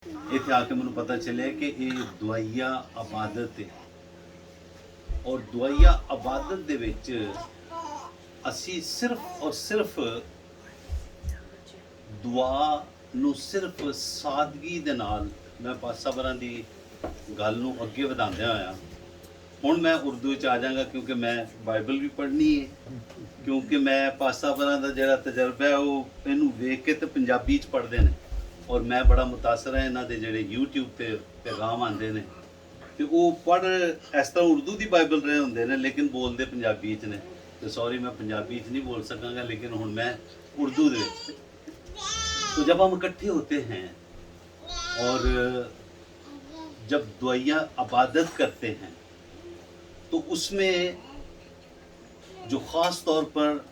ਇੱਥੇ ਆ ਕੇ ਮੈਨੂੰ ਪਤਾ ਚੱਲਿਆ ਕਿ ਇਹ ਦੁਆਈਆ ਇਬਾਦਤ ਹੈ ਔਰ ਦੁਆਈਆ ਇਬਾਦਤ ਦੇ ਵਿੱਚ ਅਸੀਂ ਸਿਰਫ ਔਰ ਸਿਰਫ ਦੁਆ ਨੂੰ ਸਿਰਫ ਸਾਦਗੀ ਦੇ ਨਾਲ ਮੈਂ ਪਾਸਾਵਰਾਂ ਦੀ ਗੱਲ ਨੂੰ ਅੱਗੇ ਵਧਾਉਂਦਿਆਂ ਹੋਇਆ ਹੁਣ ਮੈਂ ਉਰਦੂ ਵਿੱਚ ਆ ਜਾਵਾਂਗਾ ਕਿਉਂਕਿ ਮੈਂ ਬਾਈਬਲ ਵੀ ਪੜ੍ਹਨੀ ਹੈ ਕਿਉਂਕਿ ਮੈਂ ਪਾਸਾਵਰਾਂ ਦਾ ਜਿਹੜਾ ਤਜਰਬਾ ਹੈ ਉਹ ਇਹਨੂੰ ਵੇਖ ਕੇ ਤੇ ਪੰਜਾਬੀ ਚ ਪੜ੍ਹਦੇ ਨੇ ਔਰ ਮੈਂ ਬੜਾ ਮੁਤਾਸਰ ਹਾਂ ਇਹਨਾਂ ਦੇ ਜਿਹੜੇ YouTube ਤੇ ਪੈਗਾਮ ਆਉਂਦੇ ਨੇ ਤੇ ਉਹ ਪੜ੍ਹ ਇਸ ਤਰ੍ਹਾਂ ਉਰਦੂ ਦੀ ਬਾਈਬਲ ਰਹੇ ਹੁੰਦੇ ਨੇ ਲੇਕਿਨ ਬੋਲਦੇ ਪੰਜਾਬੀ ਚ ਨੇ ਤੇ ਸੌਰੀ मैं पंजाबी च नहीं बोल सकांगा लेकिन हुण मैं उर्दू दे तो जब हम इकट्ठे होते हैं और जब दुआइया इबादत करते हैं तो उसमें जो ख़ास तौर पर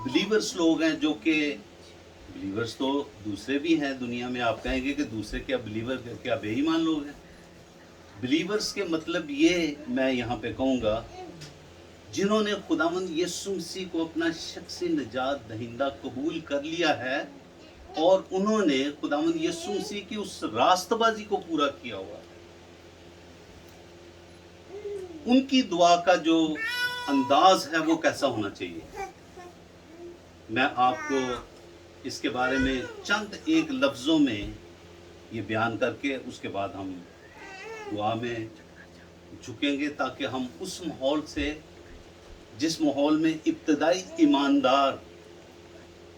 बिलीवर्स लोग हैं जो कि बिलीवर्स तो दूसरे भी हैं दुनिया में आप कहेंगे कि दूसरे क्या बिलीवर क्या बेईमान लोग हैं बिलीवर्स के मतलब ये मैं यहाँ पे कहूँगा जिन्होंने खुदावंद यीशु मसीह को अपना शख्सी निजात दहिंदा कबूल कर लिया है और उन्होंने खुदावंद यीशु मसीह की उस रास्तबाजी को पूरा किया हुआ उनकी दुआ का जो अंदाज है वो कैसा होना चाहिए मैं आपको इसके बारे में चंद एक लफ्ज़ों में ये बयान करके उसके बाद हम दुआ में झुकेंगे ताकि हम उस माहौल से जिस माहौल में इब्तदाई ईमानदार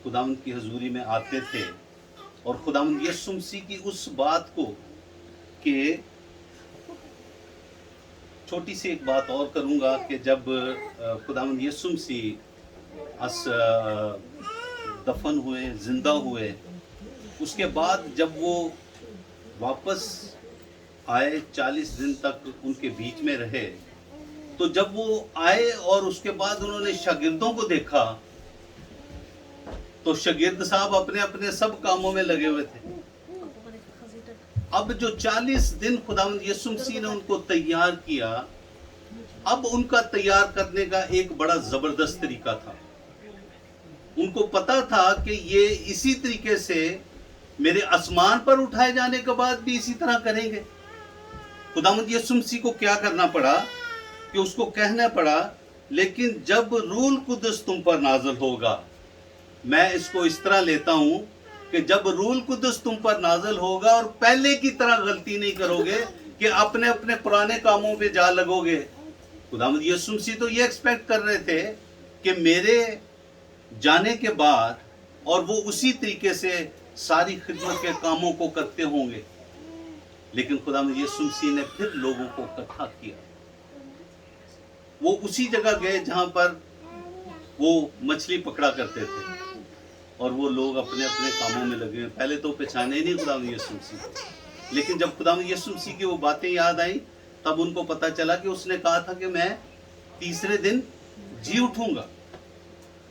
खुदावंद की हजूरी में आते थे और खुदावंद यीशु मसीह की उस बात को कि छोटी सी एक बात और करूँगा कि जब खुदावंद यीशु मसीह दफन हुए ज़िंदा हुए उसके बाद जब वो वापस आए 40 दिन तक उनके बीच में रहे तो जब वो आए और उसके बाद उन्होंने शागिर्दों को देखा तो शागिर्द साहब अपने अपने सब कामों में लगे हुए थे अब जो 40 दिन खुदावंद यीशु मसीह ने उनको तैयार किया अब उनका तैयार करने का एक बड़ा जबरदस्त तरीका था उनको पता था कि ये इसी तरीके से मेरे आसमान पर उठाए जाने के बाद भी इसी तरह करेंगे खुदावंद यीशु मसीह को क्या करना पड़ा कि उसको कहना पड़ा लेकिन जब रूल कुदस तुम पर नाज़िल होगा मैं इसको इस तरह लेता हूं कि जब रूल कुदस तुम पर नाज़िल होगा और पहले की तरह गलती नहीं करोगे कि अपने अपने पुराने कामों पे जा लगोगे खुदावंद यीशु मसीह तो ये एक्सपेक्ट कर रहे थे कि मेरे जाने के बाद और वो उसी तरीके से सारी खिदमत के कामों को करते होंगे लेकिन खुदावंद यीशु मसीह ने फिर लोगों को इकट्ठा किया वो उसी जगह गए जहां पर वो मछली पकड़ा करते थे और वो लोग अपने अपने कामों में लगे पहले तो पहचाने ही नहीं खुदावंद यीशु मसीह लेकिन जब खुदावंद यीशु मसीह की वो बातें याद आई तब उनको पता चला कि उसने कहा था कि मैं तीसरे दिन जी उठूंगा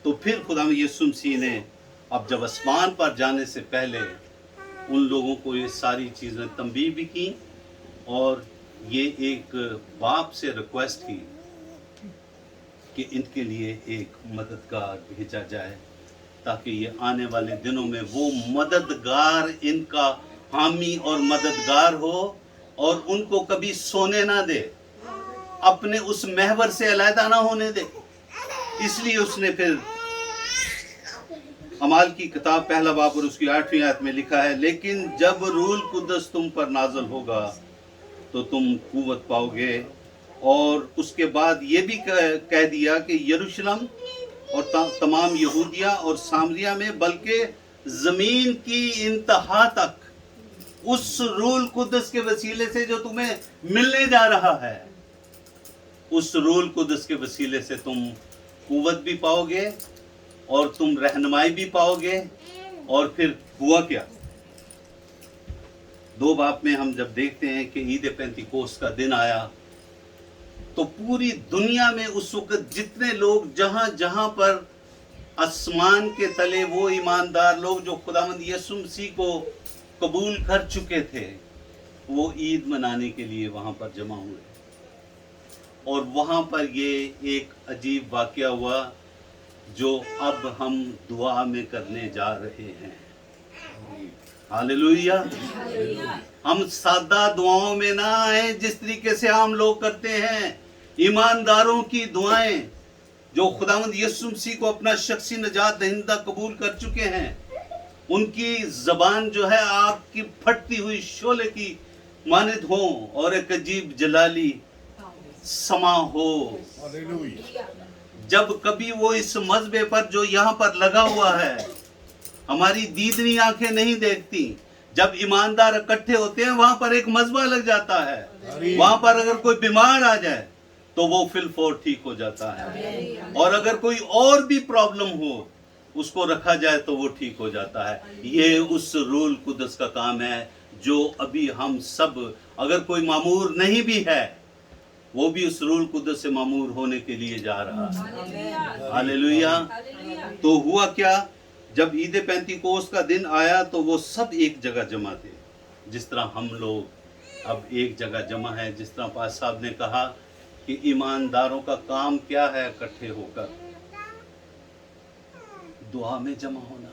तो फिर खुदावंद यीशु मसीह ने अब जब आसमान पर जाने से पहले उन लोगों को ये सारी चीज़ें तंबीह भी की और ये एक बाप से रिक्वेस्ट की कि इनके लिए एक मददगार भेजा जाए ताकि ये आने वाले दिनों में वो मददगार इनका हामी और मददगार हो और उनको कभी सोने ना दे अपने उस महवर से अलहदा ना होने दे इसलिए उसने फिर अमाल की किताब पहला बाब और उसकी 8वीं आयत में लिखा है लेकिन जब रूल कुदस तुम पर नाज़िल होगा तो तुम कुव्वत पाओगे और उसके बाद ये भी कह दिया कि यरूशलेम और तमाम यहूदिया और सामरिया में बल्कि ज़मीन की इंतहा तक उस रूल कुदस के वसीले से जो तुम्हें मिलने जा रहा है उस रूल कुदस के वसीले से तुम कुव्वत भी पाओगे और तुम रहनुमाई भी पाओगे और फिर हुआ क्या 2 बाब में हम जब देखते हैं कि ईद पेंतिकोस्त का दिन आया तो पूरी दुनिया में उस वक्त जितने लोग जहां जहां पर आसमान के तले वो ईमानदार लोग जो खुदावंद यीशु मसीह को कबूल कर चुके थे वो ईद मनाने के लिए वहां पर जमा हुए और वहां पर ये एक अजीब वाकया हुआ जो अब हम दुआ में करने जा रहे हैं हालेलुया। हम सादा दुआओं में ना आए जिस तरीके से हम लोग करते हैं। ईमानदारों की दुआएं जो खुदावंद यीशु मसीह को अपना शख्सी नजात दहिंदा कबूल कर चुके हैं, उनकी जबान जो है आपकी फटती हुई शोले की मानिद हो और एक अजीब जलाली समा हो। जब कभी वो इस मजबे पर जो यहाँ पर लगा हुआ है, हमारी दीदनी आंखें नहीं देखती, जब ईमानदार इकट्ठे होते हैं वहां पर एक मजबा लग जाता है। वहां पर अगर कोई बीमार आ जाए तो वो फिलफोर ठीक हो जाता है, और अगर कोई और भी प्रॉब्लम हो उसको रखा जाए तो वो ठीक हो जाता है। ये उस रूल कुदस का काम है जो अभी हम सब, अगर कोई मामूर नहीं भी है, वो भी उस रूल कुदस से मामूर होने के लिए जा रहा है। हालेलुया। तो हुआ क्या, जब ईद पेंतीकोस्त का दिन आया तो वो सब एक जगह जमा थे, जिस तरह हम लोग अब एक जगह जमा है। जिस तरह पास साहब ने कहा कि ईमानदारों का काम क्या है, इकट्ठे होकर दुआ में जमा होना,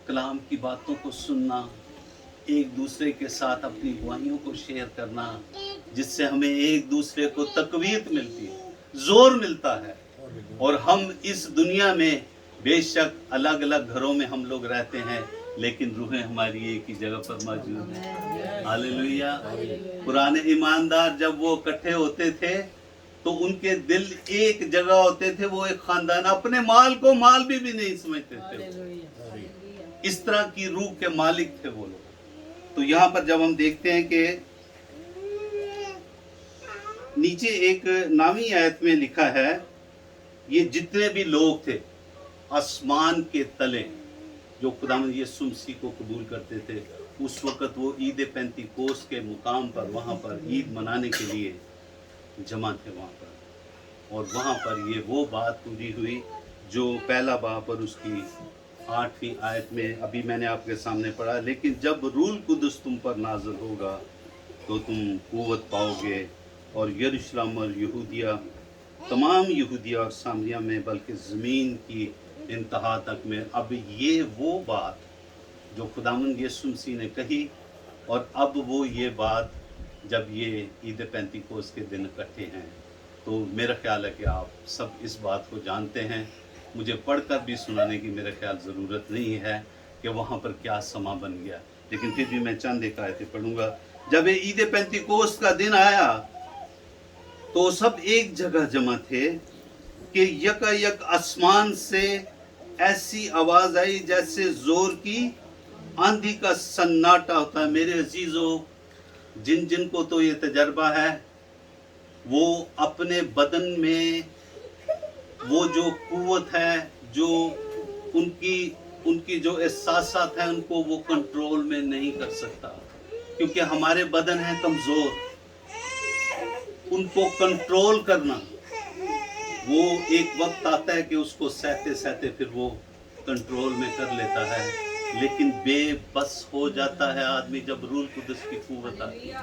कलाम की बातों को सुनना, एक दूसरे के साथ अपनी गुआहियों को शेयर करना, जिससे हमें एक दूसरे को तकवीत मिलती है, जोर मिलता है। और हम इस दुनिया में बेशक अलग अलग घरों में हम लोग रहते हैं, लेकिन रूहें हमारी एक ही जगह पर मौजूद है। हालेलुया। पुराने ईमानदार जब वो इकट्ठे होते थे तो उनके दिल एक जगह होते थे, वो एक खानदान, अपने माल को माल भी नहीं समझते थे। इस तरह की रूह के मालिक थे वो लोग। तो यहाँ पर जब हम देखते हैं कि नीचे एक नामी आयत में लिखा है, ये जितने भी लोग थे आसमान के तले जो खुदावंद यीशु मसीह को कबूल करते थे, उस वक़्त वो ईद पेंतीकोस्त के मुकाम पर, वहाँ पर ईद मनाने के लिए जमा थे वहाँ पर। और वहाँ पर ये वो बात पूरी हुई जो पहला बाब पर उसकी 8वीं आयत में अभी मैंने आपके सामने पढ़ा, लेकिन जब रूल कुदस तुम पर नाज़िल होगा तो तुम कुव्वत पाओगे, और यरूशलेम और यहूदिया, तमाम यहूदिया और सामरिया में, बल्कि ज़मीन की इंतहा तक में। अब ये वो बात जो खुदावंद यीशु मसीह ने कही, और अब वो ये बात जब ये ईद पेंतीकोस्त के दिन इकट्ठे हैं, तो मेरा ख्याल है कि आप सब इस बात को जानते हैं। मुझे पढ़कर भी सुनाने की मेरा ख्याल ज़रूरत नहीं है कि वहाँ पर क्या समा बन गया, लेकिन फिर भी मैं चंद एक आयतें पढ़ूंगा। जब ये ईद पेंतीकोस्त का दिन आया तो सब एक जगह जमा थे कि यकायक आसमान से ऐसी आवाज़ आई जैसे ज़ोर की आंधी का सन्नाटा होता है। मेरे अजीज़ों, जिन जिन को तो ये तजर्बा है, वो अपने बदन में वो जो कुव्वत है, जो उनकी जो एहसासात हैं, उनको वो कंट्रोल में नहीं कर सकता, क्योंकि हमारे बदन है कमज़ोर। उनको कंट्रोल करना, वो एक वक्त आता है कि उसको सहते सहते फिर वो कंट्रोल में कर लेता है, लेकिन बेबस हो जाता है आदमी जब रूल कुदस की कुव्वत आती है।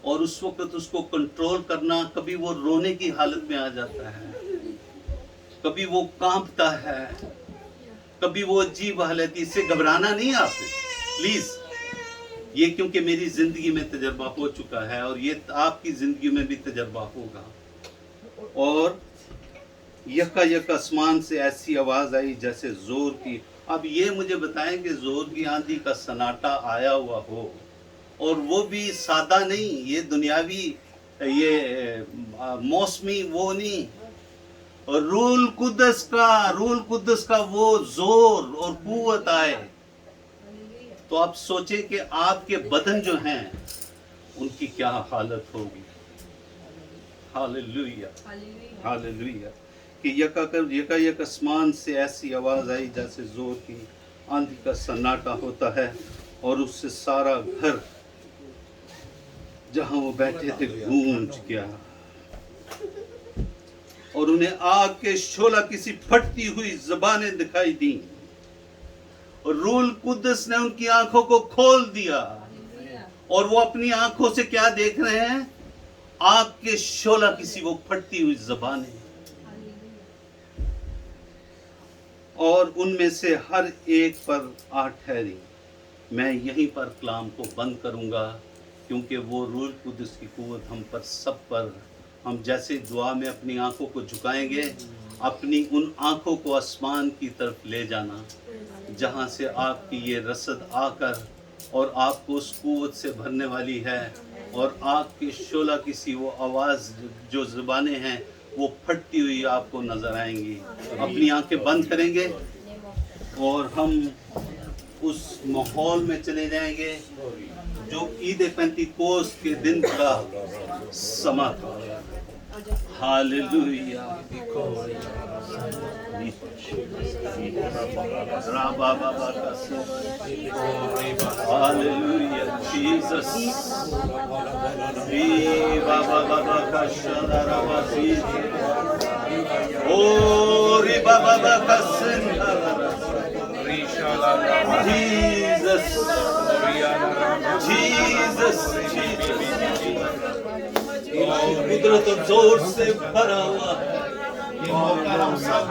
और उस वक्त उसको कंट्रोल करना, कभी वो रोने की हालत में आ जाता है, कभी वो कांपता है, कभी वो अजीब हालत। इससे घबराना नहीं आपने, प्लीज। ये क्योंकि मेरी जिंदगी में तजर्बा हो चुका है और ये आपकी जिंदगी में भी तजर्बा होगा। और यकायक आसमान से ऐसी आवाज आई जैसे जोर की। अब ये मुझे बताएं कि जोर की आंधी का सन्नाटा आया हुआ हो, और वो भी सादा नहीं, ये दुनियावी, ये मौसमी वो नहीं, और रूल कुदस का वो जोर और कुव्वत आए, तो आप सोचे कि आपके बदन जो हैं उनकी क्या हालत होगी। Hallelujah, hallelujah. कि यकायक आसमान से ऐसी आवाज आई जैसे जोर की आंधी का सन्नाटा होता है, और उससे सारा घर जहां वो बैठे थे गूंज गया, और उन्हें आग के शोला किसी फटती हुई ज़बानें दिखाई दी, और रूल कुदस ने उनकी आंखों को खोल दिया, और वो अपनी आंखों से क्या देख रहे हैं? आग के शोला किसी वो फटती हुई ज़बानें। اور ان میں سے ہر ایک پر آ ٹھہری. میں یہیں پر کلام کو بند کروں گا کیونکہ وہ روح القدس کی قوت ہم پر سب پر. ہم جیسے دعا میں اپنی آنکھوں کو جھکائیں گے، اپنی ان آنکھوں کو آسمان کی طرف لے جانا جہاں سے آپ کی یہ رسد آ کر اور آپ کو اس قوت سے بھرنے والی ہے، اور آگ کے شعلہ کی سی وہ آواز جو زبانیں ہیں وہ پھٹتی ہوئی آپ کو نظر آئیں گی. اپنی آنکھیں بند کریں گے اور ہم اس ماحول میں چلے جائیں گے جو عید پینتیکوست کے دن کا سما تھا. ہاللویا. Hallelujah Jesus. قدرت اور زور سے بھرا ہوا